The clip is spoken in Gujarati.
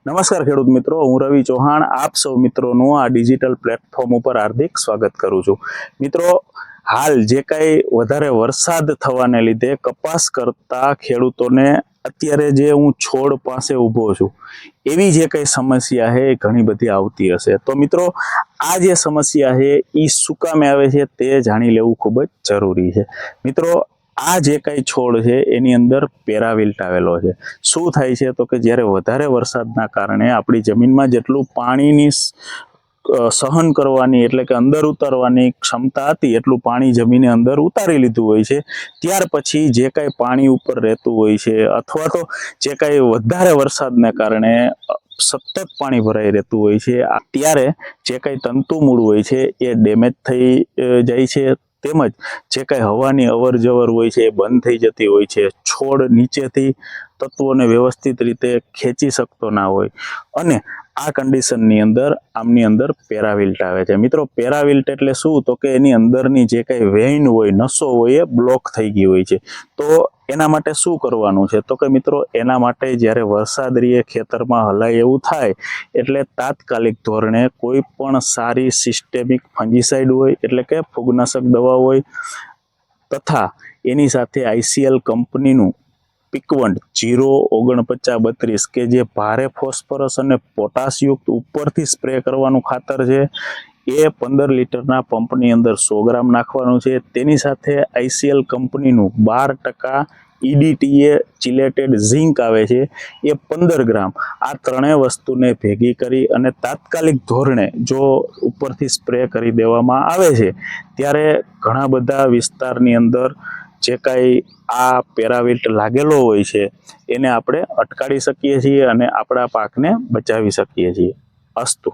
નમસ્કાર ખેડૂત મિત્રો, હું રવિ ચૌહાણ આપ સૌ મિત્રોનું આ ડિજિટલ પ્લેટફોર્મ ઉપર હાર્દિક સ્વાગત કરું છું। મિત્રો, હાલ જે કાંઈ વધારે વરસાદ થવાને લીધે કપાસ કરતા ખેડૂતોને અત્યારે જે હું છોડ પાસે ઊભો છું એવી જે કંઈ સમસ્યા છે એ ઘણી બધી આવતી હશે। તો મિત્રો, આ જે સમસ્યા છે એ શું કામે આવે છે તે જાણી લેવું ખૂબ જ જરૂરી છે। મિત્રો, આ જે કઈ છોડ છે એની અંદર પેરાવિલ્ટ આવેલો છે। શું થાય છે તો કે જ્યારે વધારે વરસાદના કારણે આપણી જમીનમાં જેટલું પાણીની સહન કરવાની એટલે કે અંદર ઉતારવાની ક્ષમતા હતી એટલું પાણી જમીને અંદર ઉતારી લીધું હોય છે। ત્યાર પછી જે કાંઈ પાણી ઉપર રહેતું હોય છે અથવા તો જે કાંઈ વધારે વરસાદને કારણે સતત પાણી ભરાઈ રહેતું હોય છે, ત્યારે જે કાંઈ તંતુમૂળ હોય છે એ ડેમેજ થઈ જાય છે। તેમજ જે કાંઈ હવાની અવર જવર હોય છે એ બંધ થઈ જતી હોય છે। છોડ નીચેથી તત્વોને વ્યવસ્થિત રીતે ખેંચી શકતો ના હોય અને આ કન્ડિશનની અંદર આમની અંદર પેરાવિલ્ટ આવે છે। મિત્રો, પેરાવિલ્ટ એટલે શું તો કે એની અંદરની જે કાંઈ વેઇન હોય, નસો હોય એ બ્લોક થઈ ગઈ હોય છે। તો એના માટે શું કરવાનું છે તો કે મિત્રો, એના માટે જ્યારે વરસાદ રીએ ખેતરમાં હલાય એવું થાય એટલે તાત્કાલિક ધોરણે કોઈ પણ સારી સિસ્ટેમિક ફંજીસાઇડ હોય એટલે કે ફૂગનાશક દવા હોય તથા એની સાથે ICL કંપનીનું પીકવંડ 04932 કે જે ભારે ફોસ્ફરસ અને પોટાશયુક્ત ઉપરથી સ્પ્રે કરવાનું ખાતર છે એ 15 લીટરના પંપની અંદર 100 ગ્રામ નાખવાનું છે। તેની સાથે ICL કંપનીનું 12% EDTA ચિલેટેડ ઝિંક આવે છે એ 15 ગ્રામ, આ ત્રણેય વસ્તુને ભેગી કરી અને તાત્કાલિક ધોરણે જો ઉપરથી સ્પ્રે કરી દેવામાં આવે છે ત્યારે ઘણા બધા વિસ્તારની અંદર જે કાંઈ આ પેરાવિલ્ટ લાગેલો હોય છે એને આપણે અટકાવી શકીએ છીએ અને આપણા પાકને બચાવી શકીએ છીએ। અસ્તુ।